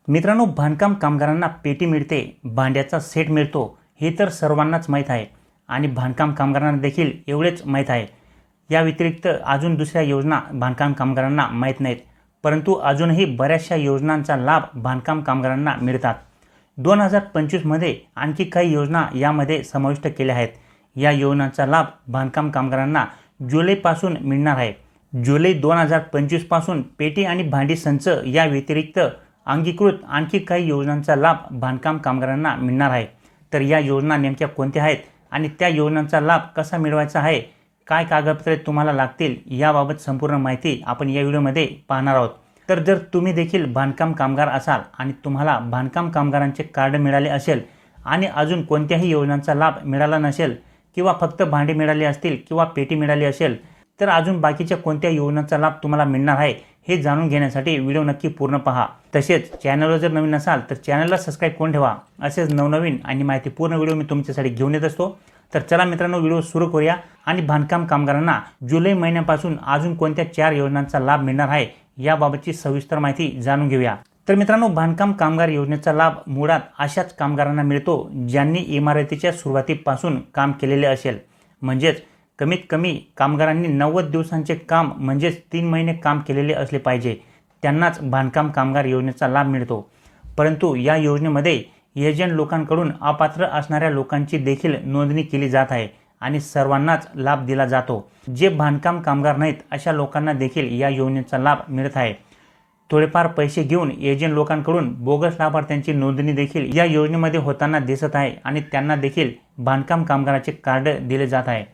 मित्रांनो, बांधकाम कामगारांना पेटी मिळते, भांड्याचा सेट मिळतो हे तर सर्वांनाच माहीत आहे आणि बांधकाम कामगारांना देखील एवढेच माहीत आहे। या व्यतिरिक्त अजून दुसऱ्या योजना बांधकाम कामगारांना माहीत नाहीत, परंतु अजूनही बऱ्याचशा योजनांचा लाभ बांधकाम कामगारांना मिळतात। 2025 मध्ये आणखी काही योजना यामध्ये समाविष्ट केल्या आहेत। या योजनांचा लाभ बांधकाम कामगारांना जुलैपासून मिळणार आहे। जुलै 2025 पासून पेटी आणि भांडी संच या व्यतिरिक्त अंगीकृत आणखी काही योजनांचा लाभ बांधकाम कामगारांना मिळणार आहे। तर या योजना नेमक्या कोणत्या आहेत आणि त्या योजनांचा लाभ कसा मिळवायचा आहे, काय कागदपत्रे तुम्हाला लागतील याबाबत संपूर्ण माहिती आपण या व्हिडिओमध्ये पाहणार आहोत। तर जर तुम्ही देखील बांधकाम कामगार असाल आणि तुम्हाला बांधकाम कामगारांचे कार्ड मिळाले असेल आणि अजून कोणत्याही योजनांचा लाभ मिळाला नसेल किंवा फक्त भांडी मिळाली असतील किंवा पेटी मिळाली असेल, तर अजून बाकीच्या कोणत्या योजनांचा लाभ तुम्हाला मिळणार आहे हे जाणून घेण्यासाठी व्हिडिओ नक्की पूर्ण पहा। तसेच चॅनलवर जर नवीन असाल तर चॅनलला सबस्क्राइब करून ठेवा। असेच नवनवीन आणि माहितीपूर्ण व्हिडिओ मी तुमच्यासाठी घेऊन येत असतो। तर चला मित्रांनो, व्हिडिओ सुरू करूया आणि बांधकाम कामगारांना जुलै महिन्यापासून अजून कोणत्या 4 योजनांचा लाभ मिळणार आहे याबाबतची सविस्तर माहिती जाणून घेऊया। तर मित्रांनो, बांधकाम कामगार योजनेचा लाभ मुळात अशाच कामगारांना मिळतो ज्यांनी इमारतीच्या सुरुवातीपासून काम केलेले असेल। म्हणजेच कमीत कमी कामगारांनी 90 दिवसांचे काम म्हणजेच 3 महिने काम केलेले असले पाहिजे, त्यांनाच बांधकाम कामगार योजनेचा लाभ मिळतो। परंतु या योजनेमध्ये एजंट लोकांकडून अपात्र असणाऱ्या लोकांची देखील नोंदणी केली जात आहे आणि सर्वांनाच लाभ दिला जातो। जे बांधकाम कामगार नाहीत अशा लोकांना देखील या योजनेचा लाभ मिळत आहे। थोडेफार पैसे घेऊन एजंट लोकांकडून बोगस लाभार्थ्यांची नोंदणी देखील या योजनेमध्ये होताना दिसत आहे आणि त्यांना देखील बांधकाम कामगाराचे कार्ड दिले जात आहे।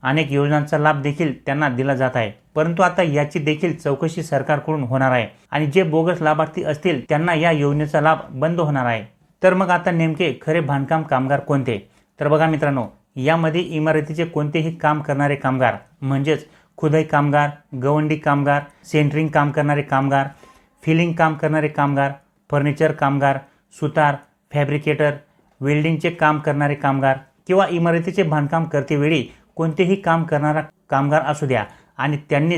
अनेक योजनांचा लाभ देखील त्यांना दिला जात आहे, परंतु आता याची देखील चौकशी सरकारकडून होणार आहे आणि जे बोगस लाभार्थी असतील त्यांना या योजनेचा लाभ बंद होणार आहे। तर मग आता नेमके खरे बांधकाम कामगार कोणते? तर बघा मित्रांनो, यामध्ये इमारतीचे कोणतेही काम करणारे कामगार म्हणजेच खुदाई कामगार, गवंडी कामगार, सेंटरिंग काम करणारे कामगार, फिलिंग काम करणारे कामगार, फर्निचर कामगार, सुतार, फॅब्रिकेटर, वेल्डिंगचे काम करणारे कामगार किंवा इमारतीचे बांधकाम करतेवेळी कोणतेही काम करणारा कामगार असू द्या आणि त्यांनी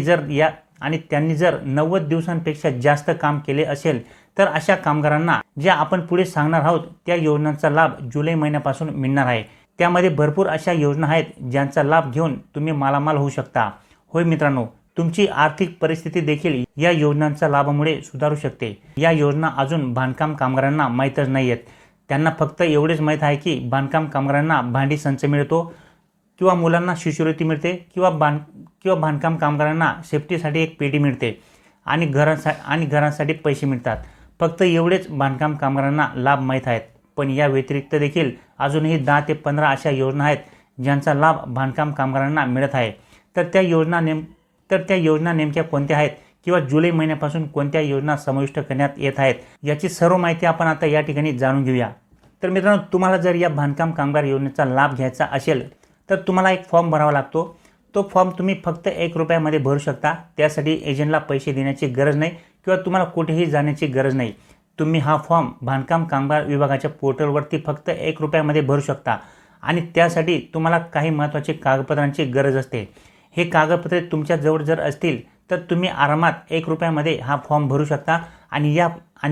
जर 90 दिवसांपेक्षा जास्त काम केले असेल, तर अशा कामगारांना ज्या आपण पुढे सांगणार आहोत त्या योजनांचा लाभ जुलै महिन्यापासून मिळणार आहे। त्यामध्ये भरपूर अशा योजना आहेत ज्यांचा लाभ घेऊन तुम्ही मालामाल होऊ शकता। होय मित्रांनो, तुमची आर्थिक परिस्थिती देखील या योजनांच्या लाभामुळे सुधारू शकते। या योजना अजून बांधकाम कामगारांना माहीतच नाही आहेत। त्यांना फक्त एवढेच माहीत आहे की बांधकाम कामगारांना भांडी संच मिळतो किंवा मुलांना शिष्यवृत्ती मिळते किंवा बांधकाम कामगारांना सेफ्टीसाठी एक पेटी मिळते आणि घरांसाठी पैसे मिळतात। फक्त एवढेच बांधकाम कामगारांना लाभ माहीत आहेत, पण या व्यतिरिक्त देखील अजूनही 10 ते 15 अशा योजना आहेत ज्यांचा लाभ बांधकाम कामगारांना मिळत आहे। तर त्या योजना नेमक्या कोणत्या आहेत किंवा जुलै महिन्यापासून कोणत्या योजना समाविष्ट करण्यात येत आहेत याची सर्व माहिती आपण आता या ठिकाणी जाणून घेऊया। तर मित्रांनो, तुम्हाला जर या बांधकाम कामगार योजनेचा लाभ घ्यायचा असेल तर तुम्हाला एक फॉर्म भरावा लागतो। तो फॉर्म तुम्ही फक्त 1 रुपयामध्ये भरू शकता। त्यासाठी एजंटला पैसे देण्याची गरज नाही किंवा तुम्हाला कुठेही जाण्याची गरज नाही। तुम्ही हा फॉर्म बांधकाम कामगार विभागाच्या पोर्टलवरती फक्त 1 रुपयामध्ये भरू शकता आणि त्यासाठी तुम्हाला काही महत्त्वाचे कागदपत्रांची गरज असते। हे कागदपत्रे तुमच्या जवळ जर असतील तर तुम्ही आरामात 1 रुपयामध्ये हा फॉर्म भरू शकता आणि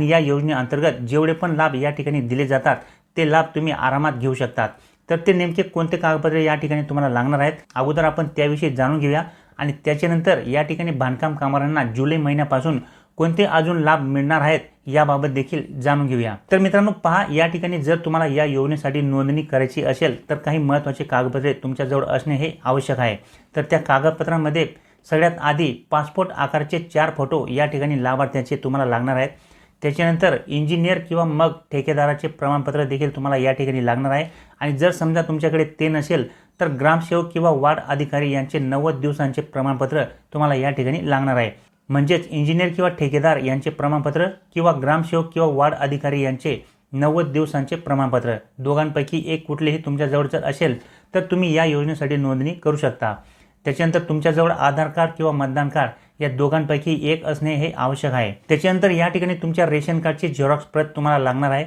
या योजनेअंतर्गत जेवढे पण लाभ या ठिकाणी दिले जातात ते लाभ तुम्ही आरामात घेऊ शकतात। तर ते नेमके कोणते कागदपत्रे या ठिकाणी तुम्हाला लागणार आहेत, अगोदर आपण त्याविषयी जाणून घेऊया आणि त्याच्यानंतर या ठिकाणी बांधकाम कामगारांना जुलै महिन्यापासून कोणते अजून लाभ मिळणार आहेत याबाबत देखील जाणून घेऊया। तर मित्रांनो पहा, या ठिकाणी जर तुम्हाला या योजनेसाठी नोंदणी करायची असेल तर काही महत्त्वाचे कागदपत्रे तुमच्याजवळ असणे हे आवश्यक आहे। तर त्या कागदपत्रांमध्ये सगळ्यात आधी पासपोर्ट आकाराचे 4 फोटो या ठिकाणी लाभार्थ्याचे तुम्हाला लागणार आहेत। त्याच्यानंतर इंजिनियर किंवा मग ठेकेदाराचे प्रमाणपत्र देखील तुम्हाला या ठिकाणी लागणार आहे आणि जर समजा तुमच्याकडे ते नसेल तर ग्रामसेवक किंवा वार्ड अधिकारी यांचे 90 दिवसांचे प्रमाणपत्र तुम्हाला या ठिकाणी लागणार आहे। म्हणजेच इंजिनियर किंवा ठेकेदार यांचे प्रमाणपत्र किंवा ग्रामसेवक किंवा वार्ड अधिकारी यांचे 90 दिवसांचे प्रमाणपत्र, दोघांपैकी एक कुठलेही तुमच्याजवळ जर असेल तर तुम्ही या योजनेसाठी नोंदणी करू शकता। त्याच्यानंतर तुमच्याजवळ आधार कार्ड किंवा मतदान कार्ड या दोघांपैकी एक असणे हे आवश्यक आहे। त्याच्यानंतर या ठिकाणी तुमच्या रेशन कार्डची झेरॉक्स प्रत तुम्हाला लागणार आहे।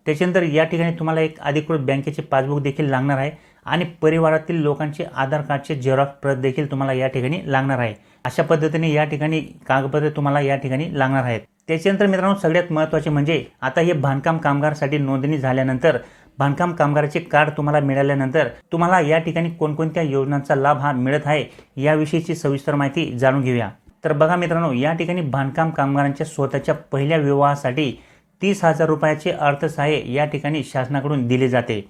त्याच्यानंतर या ठिकाणी तुम्हाला एक अधिकृत बँकेचे पासबुक देखील लागणार आहे आणि परिवारातील लोकांचे आधार कार्डचे झेरॉक्स प्रत देखील तुम्हाला या ठिकाणी लागणार आहे। अशा पद्धतीने या ठिकाणी कागदपत्रे तुम्हाला या ठिकाणी लागणार आहेत। त्याच्यानंतर मित्रांनो सगळ्यात महत्त्वाचे म्हणजे आता हे बांधकाम कामगारासाठी नोंदणी झाल्यानंतर बांधकाम कामगाराचे कार्ड तुम्हाला मिळाल्यानंतर तुम्हाला या ठिकाणी कोणकोणत्या योजनांचा लाभ हा मिळत आहे याविषयीची सविस्तर माहिती जाणून घेऊया। तर बघा मित्रांनो, या ठिकाणी बांधकाम कामगारांच्या स्वतःच्या पहिल्या विवाहासाठी 30,000 रुपयाचे अर्थसहाय्य या ठिकाणी शासनाकडून दिले जाते।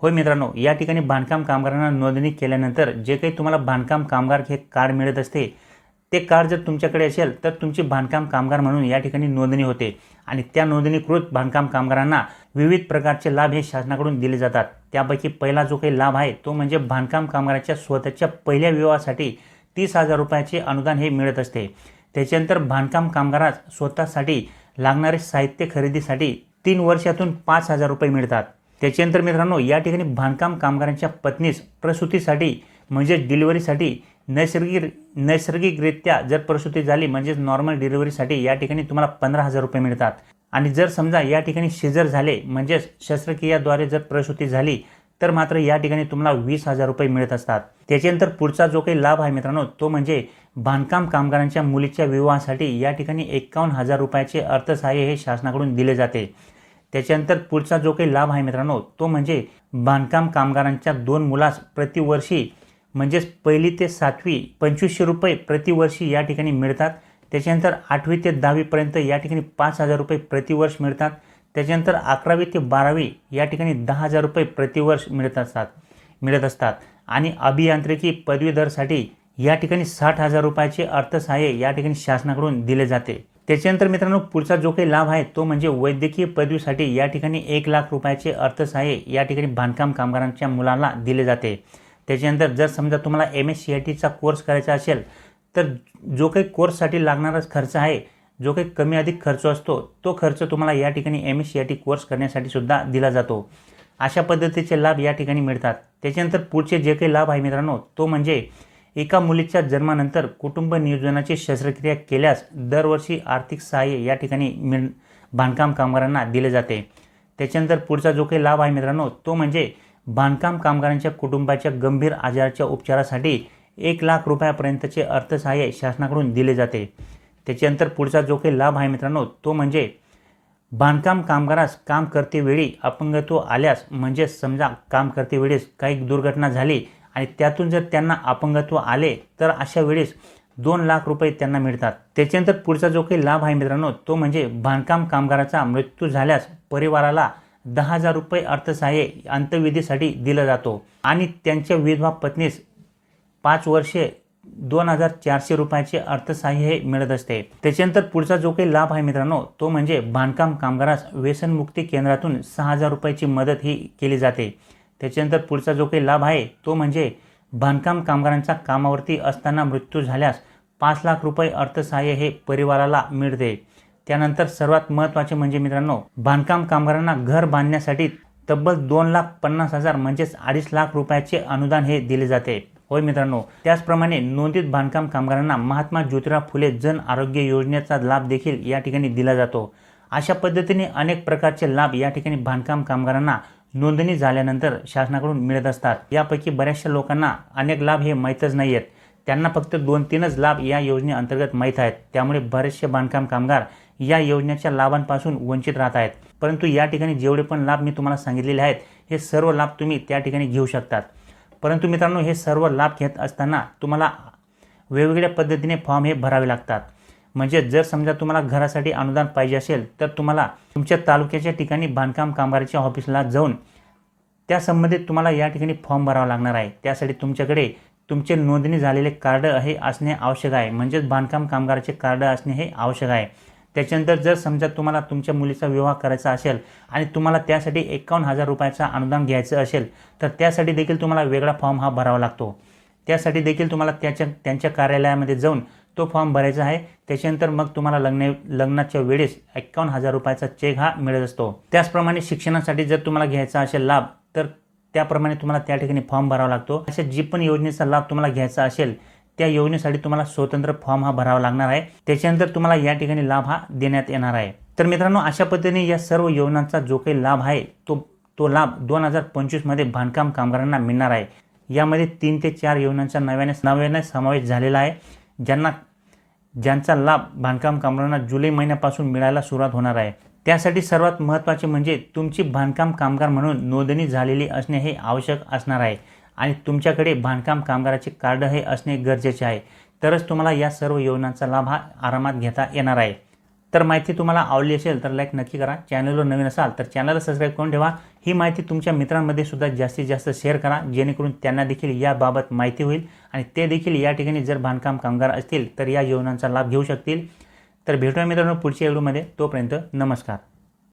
होय मित्रांनो, या ठिकाणी बांधकाम कामगारांना नोंदणी केल्यानंतर जे काही तुम्हाला बांधकाम कामगार हे कार्ड मिळत असते ते कार्ड जर तुमच्याकडे असेल तर तुमची बांधकाम कामगार म्हणून या ठिकाणी नोंदणी होते आणि त्या नोंदणीकृत बांधकाम कामगारांना विविध प्रकारचे लाभ हे शासनाकडून दिले जातात। त्यापैकी पहिला जो काही लाभ आहे तो म्हणजे बांधकाम कामगाराच्या स्वतःच्या पहिल्या विवाहासाठी 30,000 रुपयाचे अनुदान हे मिळत असते। त्याच्यानंतर बांधकाम कामगारास स्वतःसाठी लागणारे साहित्य खरेदीसाठी 3 वर्षातून 5,000 रुपये मिळतात। त्याच्यानंतर मित्रांनो, या ठिकाणी बांधकाम कामगारांच्या पत्नीस प्रसूतीसाठी म्हणजे डिलिव्हरीसाठी नैसर्गिकरित्या जर प्रसूती झाली म्हणजे नॉर्मल डिलिव्हरीसाठी या ठिकाणी तुम्हाला 15,000 रुपये मिळतात आणि जर समजा या ठिकाणी सिझर झाले म्हणजे शस्त्रक्रियाद्वारे जर प्रसूती झाली तर मात्र या ठिकाणी तुम्हाला 20,000 रुपये मिळत असतात। त्याच्यानंतर पुढचा जो काही लाभ आहे मित्रांनो तो म्हणजे बांधकाम कामगारांच्या मुलीच्या विवाहासाठी या ठिकाणी 51,000 रुपयाचे अर्थसहाय्य हे शासनाकडून दिले जाते। त्याच्यानंतर पुढचा जो काही लाभ आहे मित्रांनो तो म्हणजे बांधकाम कामगारांच्या 2 मुलास प्रतिवर्षी म्हणजेच 1ली ते 7वी 2,500 रुपये प्रतिवर्षी या ठिकाणी मिळतात। त्याच्यानंतर 8वी ते 10वी पर्यंत या ठिकाणी 5,000 रुपये प्रतिवर्ष मिळतात। त्याच्यानंतर 11वी ते 12वी या ठिकाणी 10,000 रुपये प्रतिवर्ष मिळत असतात आणि अभियांत्रिकी पदवीधरसाठी या ठिकाणी 60,000 रुपयाचे अर्थसहाय्य या ठिकाणी शासनाकडून दिले जाते। त्याच्यानंतर मित्रांनो पुढचा जो काही लाभ आहे तो म्हणजे वैद्यकीय पदवीसाठी या ठिकाणी 1,00,000 रुपयाचे अर्थसहाय्य या ठिकाणी बांधकाम कामगारांच्या मुलांना दिले जाते। त्याच्यानंतर जर समजा तुम्हाला MSCITचा कोर्स करायचा असेल तर जो काही कोर्ससाठी लागणारा खर्च आहे जो काही कमी अधिक खर्च असतो तो खर्च तुम्हाला या ठिकाणी MSCIT कोर्स करण्यासाठी सुद्धा दिला जातो। अशा पद्धतीचे लाभ या ठिकाणी मिळतात। त्याच्यानंतर पुढचे जे काही लाभ आहे मित्रांनो तो म्हणजे एका मुलीच्या जन्मानंतर कुटुंब नियोजनाची शस्त्रक्रिया केल्यास दरवर्षी आर्थिक सहाय्य या ठिकाणी बांधकाम कामगारांना दिले जाते। त्याच्यानंतर पुढचा जो काही लाभ आहे मित्रांनो तो म्हणजे बांधकाम कामगारांच्या कुटुंबाच्या गंभीर आजाराच्या उपचारासाठी 1,00,000 रुपयापर्यंतचे अर्थसहाय्य शासनाकडून दिले जाते। त्याच्यानंतर पुढचा जो काही लाभ आहे मित्रांनो तो म्हणजे बांधकाम कामगारास काम करते वेळी अपंगत्व आल्यास म्हणजे समजा काम करते वेळेस काही दुर्घटना झाली आणि त्यातून जर त्यांना अपंगत्व आले तर अशा वेळेस 2,00,000 रुपये त्यांना मिळतात। त्याच्यानंतर पुढचा जो काही लाभ आहे मित्रांनो तो म्हणजे बांधकाम कामगाराचा मृत्यू झाल्यास परिवाराला 10,000 रुपये अर्थसहाय्य अंत्यविधीसाठी दिला जातो आणि त्यांच्या विधवा पत्नीस 5 वर्षे 2,400 रुपयाचे अर्थसहाय्य मिळत असते। त्याच्यानंतर पुढचा जो काही लाभ आहे मित्रांनो तो म्हणजे बांधकाम कामगारास व्यसनमुक्ती केंद्रातून 6,000 रुपयाची मदत ही केली जाते। त्याच्यानंतर पुढचा जो काही लाभ आहे तो म्हणजे बांधकाम कामगारांचा कामावरती असताना मृत्यू झाल्यास 5,00,000 रुपये अर्थसहाय्य हे परिवाराला मिळते। त्यानंतर सर्वात महत्त्वाचे म्हणजे मित्रांनो बांधकाम कामगारांना घर बांधण्यासाठी तब्बल 2,50,000 म्हणजेच 2.5 रुपयाचे अनुदान हे दिले जाते। होय मित्रांनो, त्याचप्रमाणे नोंदित बांधकाम कामगारांना महात्मा ज्योतिराव फुले जन आरोग्य योजनेचा लाभ देखील या ठिकाणी दिला जातो। अशा पद्धतीने अनेक प्रकारचे लाभ या ठिकाणी बांधकाम कामगारांना नोंदणी झाल्यानंतर शासनाकडून मिळत असतात। यापैकी बऱ्याचशा लोकांना अनेक लाभ हे माहीतच नाही आहेत, त्यांना फक्त 2-3च लाभ या योजनेअंतर्गत माहीत आहेत। त्यामुळे बरेचसे बांधकाम कामगार या योजनेच्या लाभांपासून वंचित राहत आहेत। परंतु या ठिकाणी जेवढे पण लाभ मी तुम्हाला सांगितलेले आहेत हे सर्व लाभ तुम्ही त्या ठिकाणी घेऊ शकतात। परंतु मित्रांनो हे सर्व लाभ घेत असताना तुम्हाला वेगवेगळ्या पद्धतीने फॉर्म हे भरावे लागतात। म्हणजे जर समजा तुम्हाला घरासाठी अनुदान पाहिजे असेल तर तुम्हाला तुमच्या तालुक्याच्या ठिकाणी बांधकाम कामगाराच्या ऑफिसला जाऊन त्या संबंधित तुम्हाला या ठिकाणी फॉर्म भरावा लागणार आहे। त्यासाठी तुमच्याकडे तुमचे नोंदणी झालेले कार्ड हे असणे आवश्यक आहे, म्हणजेच बांधकाम कामगाराचे कार्ड असणे हे आवश्यक आहे। त्याच्यानंतर जर समजा तुम्हाला तुमच्या मुलीचा विवाह करायचा असेल आणि तुम्हाला त्यासाठी 51,000 रुपयाचा अनुदान घ्यायचं असेल तर त्यासाठी देखील तुम्हाला वेगळा फॉर्म हा भरावा लागतो। त्यासाठी देखील तुम्हाला त्यांच्या कार्यालयामध्ये जाऊन तो फॉर्म भरायचा आहे। त्याच्यानंतर मग तुम्हाला लग्नाच्या वेळेस 51,000 रुपयाचा चेक हा मिळत असतो। त्याचप्रमाणे शिक्षणासाठी जर तुम्हाला घ्यायचा असेल लाभ तर त्याप्रमाणे तुम्हाला त्या ठिकाणी फॉर्म भरावा लागतो। अशा जी पण योजनेचा लाभ तुम्हाला घ्यायचा असेल त्या योजनेसाठी तुम्हाला स्वतंत्र फॉर्म हा भरावा लागणार आहे। त्याच्यानंतर तुम्हाला या ठिकाणी लाभ हा देण्यात येणार आहे। तर मित्रांनो अशा पद्धतीने या सर्व योजनांचा जो काही लाभ आहे तो लाभ 2025 मध्ये बांधकाम कामगारांना मिळणार आहे। यामध्ये 3 ते 4 योजनांचा नव्याने समावेश झालेला आहे। ज्यांना ज्यांचा लाभ बांधकाम कामगारांना जुलै महिन्यापासून मिळायला सुरुवात होणार आहे। त्यासाठी सर्वात महत्त्वाचे म्हणजे तुमची बांधकाम कामगार म्हणून नोंदणी झालेली असणे हे आवश्यक असणार आहे आणि तुमच्याकडे बांधकाम कामगाराचे कार्ड हे असणे गरजेचे आहे। तरच तुम्हाला या सर्व योजनांचा लाभ हा आरामात घेता येणार आहे। तर माहिती तुम्हाला आवडली असेल तर लाईक नक्की करा। चॅनलवर नवीन असाल तर चॅनलला सबस्क्राईब करून ठेवा। ही माहिती तुमच्या मित्रांमध्ये सुद्धा जास्तीत जास्त शेअर करा, जेणेकरून त्यांना देखील याबाबत माहिती होईल आणि ते देखील या ठिकाणी जर बांधकाम कामगार असतील तर या योजनांचा लाभ घेऊ शकतील। तर भेटूया मित्रांनो पुढच्या व्हिडिओमध्ये। तोपर्यंत नमस्कार।